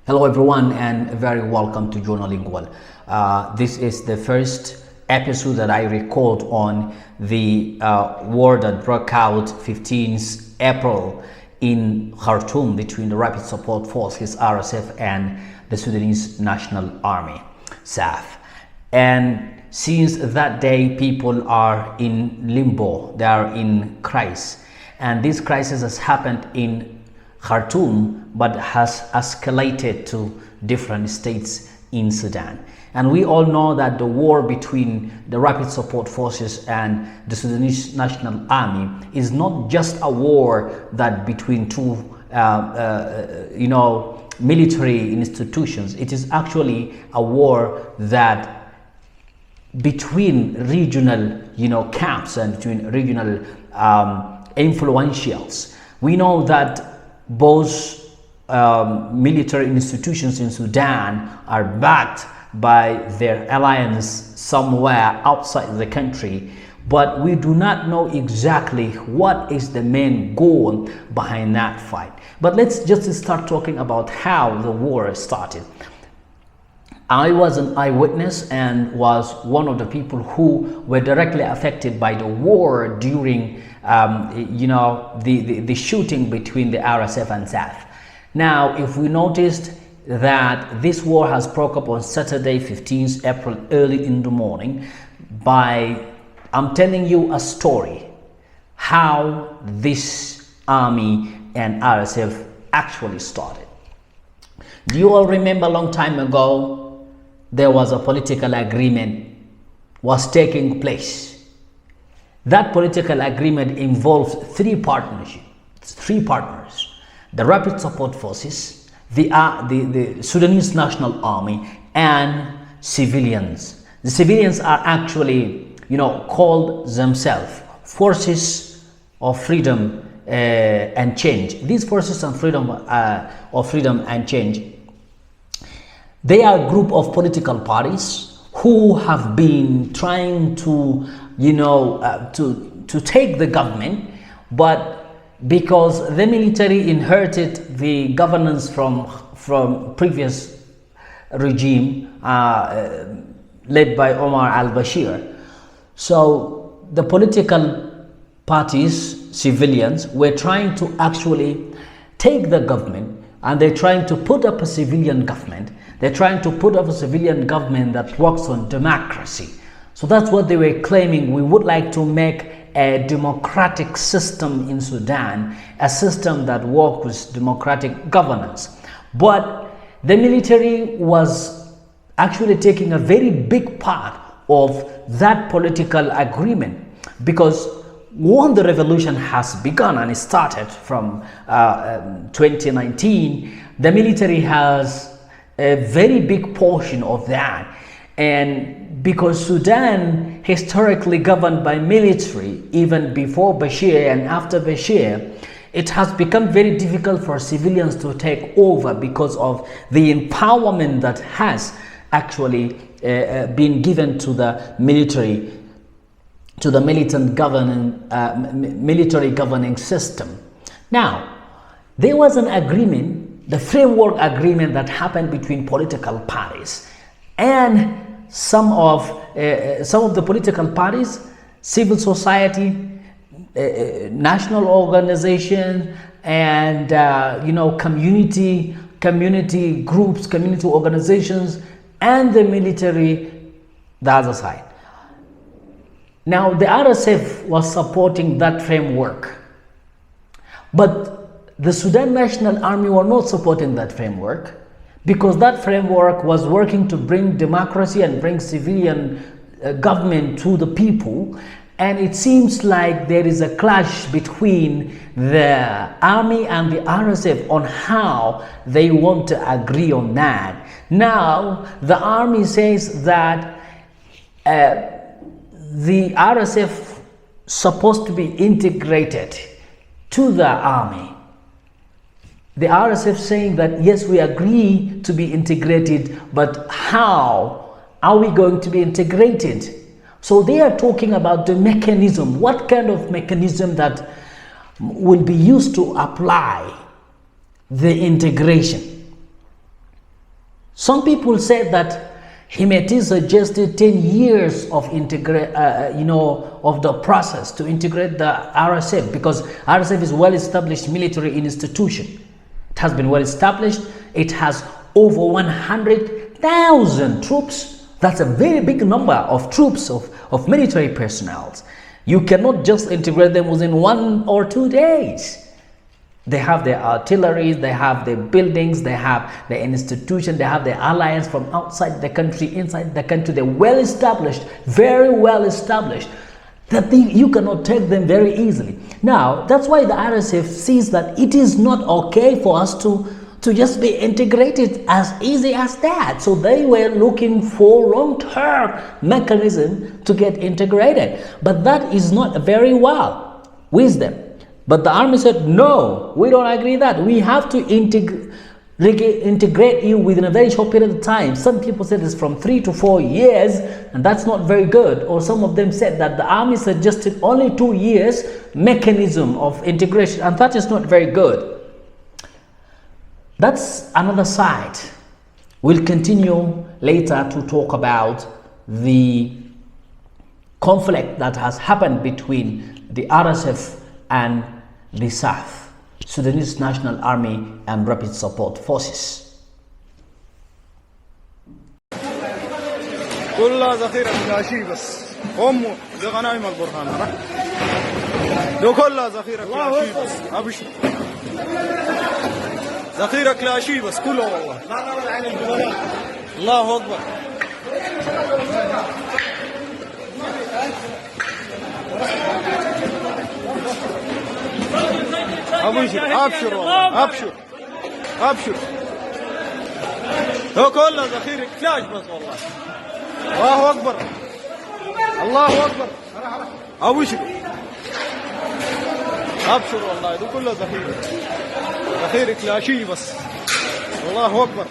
Hello everyone and very welcome to Journalingual. This is the first episode that I record on the war that broke out 15th April in Khartoum between the Rapid Support Forces RSF and the Sudanese National Army SAF. And since that day, people are in limbo, they are in crisis. And this crisis has happened in Khartoum, but has escalated to different states in Sudan. And we all know that the war between the Rapid Support Forces and the Sudanese National Army is not just a war that between two, military institutions. It is actually a war that between regional, camps and between regional influentials. We know that both military institutions in Sudan are backed by their alliance somewhere outside the country, but we do not know exactly what is the main goal behind that fight. But let's just start talking about how the war started. I was an eyewitness and was one of the people who were directly affected by the war during the shooting between the RSF and SAF. Now, if we noticed that this war has broke up on Saturday, 15th April, early in the morning, I'm telling you a story, how this army and RSF actually started. Do you all remember a long time ago, there was a political agreement was taking place? That political agreement involves three partners: the Rapid Support Forces, the Sudanese National Army, and civilians. The civilians are actually, called themselves Forces of Freedom and Change. These Forces of Freedom and Change, they are a group of political parties who have been trying to to take the government, but because the military inherited the governance from previous regime led by Omar al-Bashir, so the political parties, civilians, were trying to actually take the government, and they're trying to put up a civilian government. They're trying to put up a civilian government that works on democracy. So that's what they were claiming. We would like to make a democratic system in Sudan, a system that works with democratic governance. But the military was actually taking a very big part of that political agreement, because when the revolution has begun and it started from 2019, the military has a very big portion of that. And because Sudan historically governed by military, even before Bashir and after Bashir, it has become very difficult for civilians to take over because of the empowerment that has actually been given to the military, to the military governing system. Now, there was an agreement, the framework agreement that happened between political parties, and some of the political parties, civil society, national organization, and community groups, community organizations, and the military, the other side. Now, the RSF was supporting that framework, but the Sudan National Army were not supporting that framework, because that framework was working to bring democracy and bring civilian government to the people. And it seems like there is a clash between the army and the RSF on how they want to agree on that. Now, the army says that the RSF supposed to be integrated to the army. The RSF saying that yes, we agree to be integrated, but how are we going to be integrated? So they are talking about the mechanism, what kind of mechanism that will be used to apply the integration. Some people said that Hemeti suggested 10 years of of the process to integrate the RSF, because RSF is well-established military institution. It has been well established. It has over 100,000 troops. That's a very big number of troops, of military personnel. You cannot just integrate them within 1 or 2 days. They have their artillery, they have their buildings, they have the institution, they have their alliance from outside the country, inside the country. They're well established, very well established. You cannot take them very easily. Now, that's why the RSF sees that it is not okay for us to just be integrated as easy as that. So they were looking for long-term mechanism to get integrated. But that is not very well with them. But the army said, no, we don't agree that. We have to integrate you within a very short period of time. Some people said it's from 3 to 4 years, and that's not very good. Or some of them said that the army suggested only 2 years mechanism of integration, and that is not very good. That's another side. We'll continue later to talk about the conflict that has happened between the RSF and the South Sudanese National Army and Rapid Support Forces. كلها ذخيرة كلاشي بس هم لغنايم البرهان لو كلها ذخيرة كلاشي بس أبشر ذخيرة كلاشي بس كله والله الله أكبر أبشر أبشر والله أبشر أبشر لو كلها ذخيرة كلاش بس والله الله أكبر الله أكبر أبشر أبشر والله دي كلها ذخيرة كلاشي بس الله أكبر